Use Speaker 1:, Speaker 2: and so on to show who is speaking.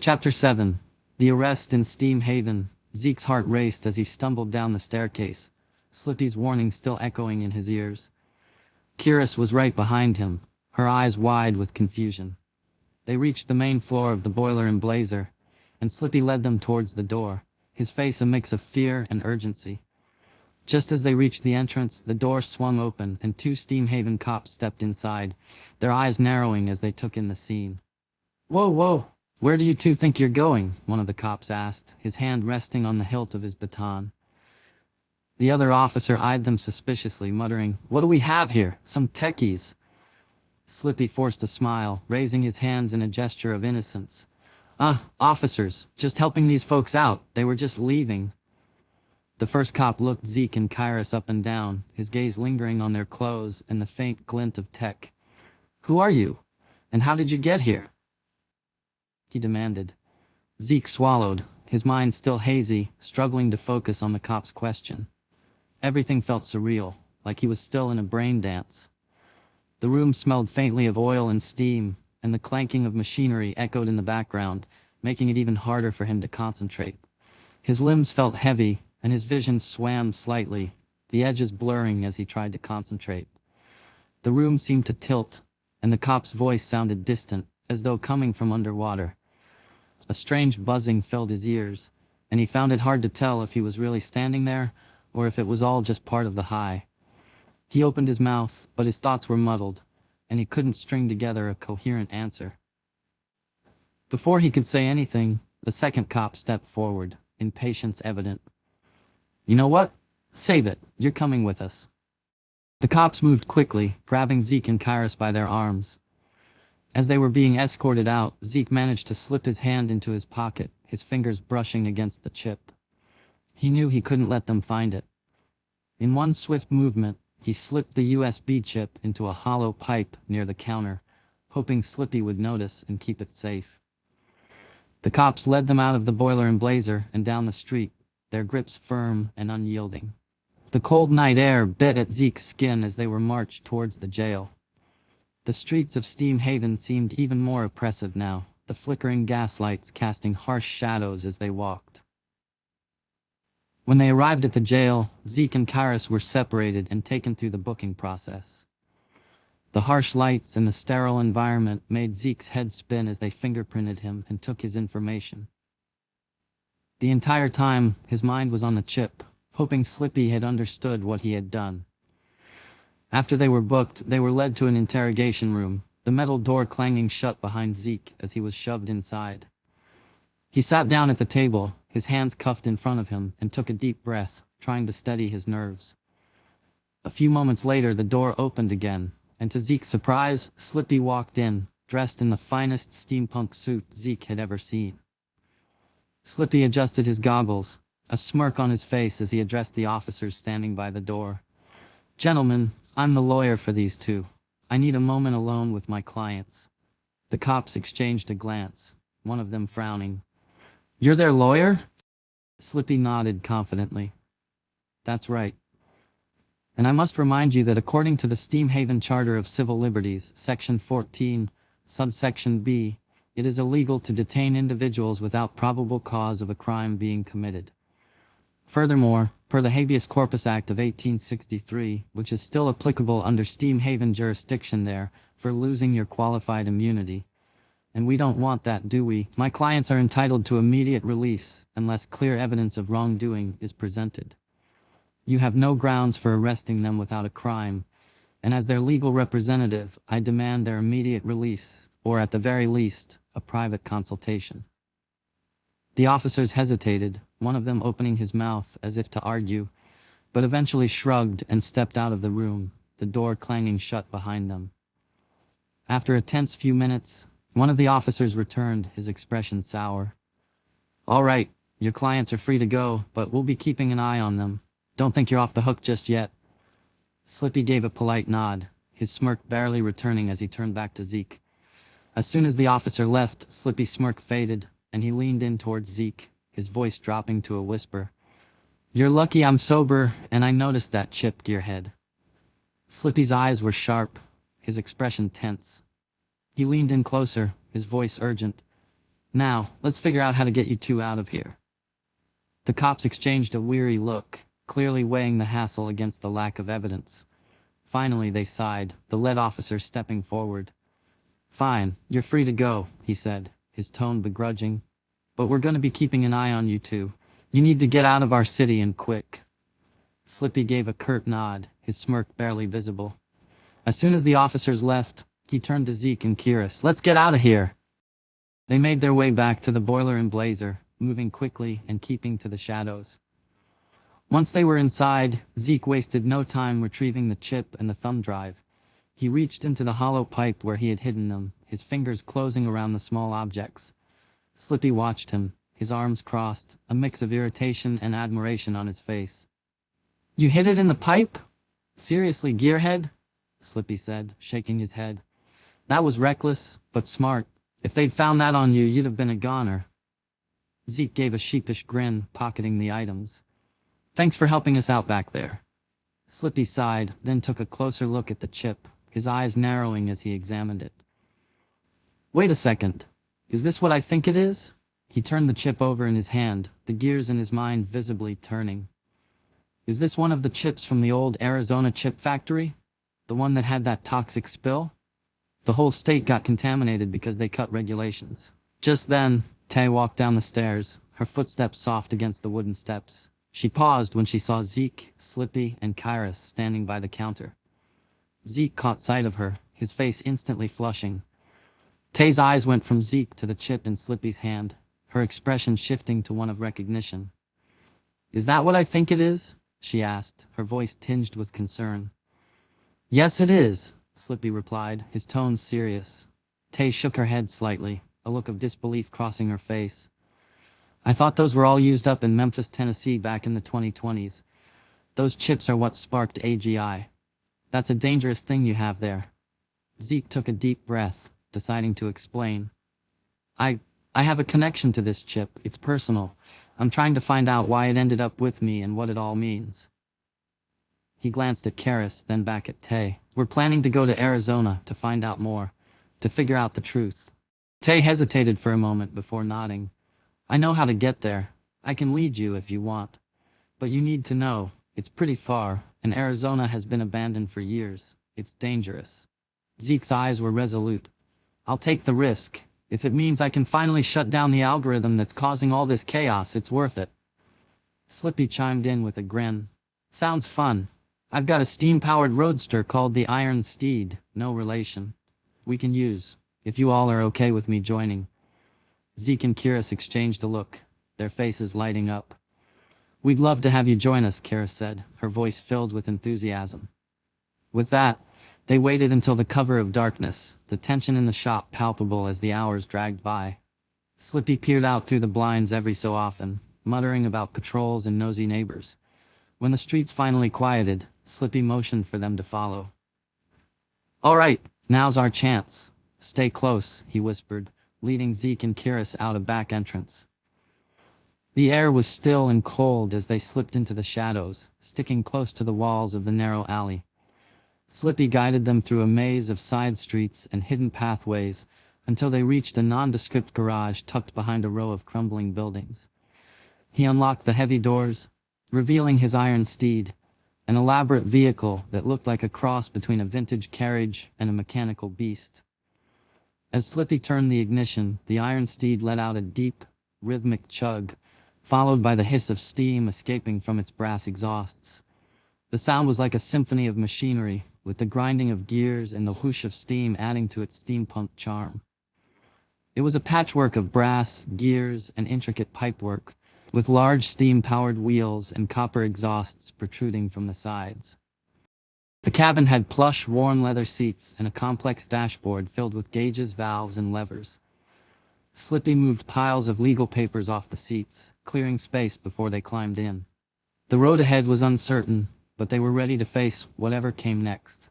Speaker 1: Chapter 7. The Arrest in Steam Haven. Zeke's heart raced as he stumbled down the staircase, Slippy's warning still echoing in his ears. Kyris was right behind him, her eyes wide with confusion. They reached the main floor of the boiler and blazer, and Slippy led them towards the door, his face a mix of fear and urgency. Just as they reached the entrance, the door swung open and two Steam Haven cops stepped inside, their eyes narrowing as they took in the scene. "Whoa, whoa! Where do you two think you're going?" one of the cops asked, his hand resting on the hilt of his baton. The other officer eyed them suspiciously, muttering, "What do we have here? Some techies?" Slippy forced a smile, raising his hands in a gesture of innocence. Officers, just helping these folks out. They were just leaving." The first cop looked Zeke and Kyris up and down, his gaze lingering on their clothes and the faint glint of tech. "Who are you? And how did you get here?" he demanded. Zeke swallowed, his mind still hazy, struggling to focus on the cop's question. Everything felt surreal, like he was still in a brain dance. The room smelled faintly of oil and steam, and the clanking of machinery echoed in the background, making it even harder for him to concentrate. His limbs felt heavy, and his vision swam slightly, the edges blurring as he tried to concentrate. The room seemed to tilt, and the cop's voice sounded distant, as though coming from underwater. A strange buzzing filled his ears, and he found it hard to tell if he was really standing there, or if it was all just part of the high. He opened his mouth, but his thoughts were muddled, and he couldn't string together a coherent answer. Before he could say anything, the second cop stepped forward, impatience evident. "You know what? Save it. You're coming with us." The cops moved quickly, grabbing Zeke and Kyris by their arms. As they were being escorted out, Zeke managed to slip his hand into his pocket, his fingers brushing against the chip. He knew he couldn't let them find it. In one swift movement, he slipped the USB chip into a hollow pipe near the counter, hoping Slippy would notice and keep it safe. The cops led them out of the boiler and blazer and down the street, their grips firm and unyielding. The cold night air bit at Zeke's skin as they were marched towards the jail. The streets of Steam Haven seemed even more oppressive now, the flickering gaslights casting harsh shadows as they walked. When they arrived at the jail, Zeke and Kyris were separated and taken through the booking process. The harsh lights and the sterile environment made Zeke's head spin as they fingerprinted him and took his information. The entire time, his mind was on the chip, hoping Slippy had understood what he had done. After they were booked, they were led to an interrogation room, the metal door clanging shut behind Zeke as he was shoved inside. He sat down at the table, his hands cuffed in front of him, and took a deep breath, trying to steady his nerves. A few moments later, the door opened again, and to Zeke's surprise, Slippy walked in, dressed in the finest steampunk suit Zeke had ever seen. Slippy adjusted his goggles, a smirk on his face as he addressed the officers standing by the door. "Gentlemen, I'm the lawyer for these two. I need a moment alone with my clients." The cops exchanged a glance, one of them frowning. "You're their lawyer?" Slippy nodded confidently. "That's right. And I must remind you that according to the Steam Haven Charter of Civil Liberties, Section 14, subsection B, it is illegal to detain individuals without probable cause of a crime being committed. Furthermore, per the Habeas Corpus Act of 1863, which is still applicable under Steam Haven jurisdiction there, for losing your qualified immunity. And we don't want that, do we? My clients are entitled to immediate release, unless clear evidence of wrongdoing is presented. You have no grounds for arresting them without a crime, and as their legal representative, I demand their immediate release, or at the very least, a private consultation." The officers hesitated, one of them opening his mouth as if to argue, but eventually shrugged and stepped out of the room, the door clanging shut behind them. After a tense few minutes, one of the officers returned, his expression sour. "All right, your clients are free to go, but we'll be keeping an eye on them. Don't think you're off the hook just yet." Slippy gave a polite nod, his smirk barely returning as he turned back to Zeke. As soon as the officer left, Slippy's smirk faded, and he leaned in towards Zeke, his voice dropping to a whisper. "You're lucky I'm sober, and I noticed that chip, gearhead." Slippy's eyes were sharp, his expression tense. He leaned in closer, his voice urgent. Now, let's figure out how to get you two out of here. The cops exchanged a weary look, clearly weighing the hassle against the lack of evidence. Finally, they sighed, the lead officer stepping forward. Fine, you're free to go, he said, his tone begrudging. But we're going to be keeping an eye on you two. You need to get out of our city and quick. Slippy gave a curt nod, his smirk barely visible. As soon as the officers left, he turned to Zeke and Kyris. Let's get out of here. They made their way back to the boiler and blazer, moving quickly and keeping to the shadows. Once they were inside, Zeke wasted no time retrieving the chip and the thumb drive. He reached into the hollow pipe where he had hidden them, his fingers closing around the small objects. Slippy watched him, his arms crossed, a mix of irritation and admiration on his face. You hid it in the pipe? Seriously, gearhead? Slippy said, shaking his head. That was reckless, but smart. If they'd found that on you, you'd have been a goner. Zeke gave a sheepish grin, pocketing the items. Thanks for helping us out back there. Slippy sighed, then took a closer look at the chip, his eyes narrowing as he examined it. Wait a second. Is this what I think it is? He turned the chip over in his hand, the gears in his mind visibly turning. Is this one of the chips from the old Arizona chip factory? The one that had that toxic spill? The whole state got contaminated because they cut regulations. Just then, Tay walked down the stairs, her footsteps soft against the wooden steps. She paused when she saw Zeke, Slippy, and Kyris standing by the counter. Zeke caught sight of her, his face instantly flushing. Tay's eyes went from Zeke to the chip in Slippy's hand, her expression shifting to one of recognition. Is that what I think it is? She asked, her voice tinged with concern. Yes, it is, Slippy replied, his tone serious. Tay shook her head slightly, a look of disbelief crossing her face. I thought those were all used up in Memphis, Tennessee back in the 2020s. Those chips are what sparked AGI. That's a dangerous thing you have there. Zeke took a deep breath, deciding to explain. I have a connection to this chip. It's personal. I'm trying to find out why it ended up with me and what it all means. He glanced at Kyris, then back at Tay. We're planning to go to Arizona to find out more, to figure out the truth. Tay hesitated for a moment before nodding. I know how to get there. I can lead you if you want. But you need to know, it's pretty far, and Arizona has been abandoned for years. It's dangerous. Zeke's eyes were resolute. I'll take the risk. If it means I can finally shut down the algorithm that's causing all this chaos, it's worth it. Slippy chimed in with a grin. Sounds fun. I've got a steam-powered roadster called the Iron Steed, no relation. We can use, if you all are okay with me joining. Zeke and Kyris exchanged a look, their faces lighting up. We'd love to have you join us, Kyris said, her voice filled with enthusiasm. With that, they waited until the cover of darkness, the tension in the shop palpable as the hours dragged by. Slippy peered out through the blinds every so often, muttering about patrols and nosy neighbors. When the streets finally quieted, Slippy motioned for them to follow. All right, now's our chance. Stay close, he whispered, leading Zeke and Kyris out a back entrance. The air was still and cold as they slipped into the shadows, sticking close to the walls of the narrow alley. Slippy guided them through a maze of side streets and hidden pathways until they reached a nondescript garage tucked behind a row of crumbling buildings. He unlocked the heavy doors, revealing his Iron Steed, an elaborate vehicle that looked like a cross between a vintage carriage and a mechanical beast. As Slippy turned the ignition, the Iron Steed let out a deep, rhythmic chug, followed by the hiss of steam escaping from its brass exhausts. The sound was like a symphony of machinery, with the grinding of gears and the whoosh of steam adding to its steampunk charm. It was a patchwork of brass, gears, and intricate pipework, with large steam-powered wheels and copper exhausts protruding from the sides. The cabin had plush, worn leather seats and a complex dashboard filled with gauges, valves, and levers. Slippy moved piles of legal papers off the seats, clearing space before they climbed in. The road ahead was uncertain, but they were ready to face whatever came next.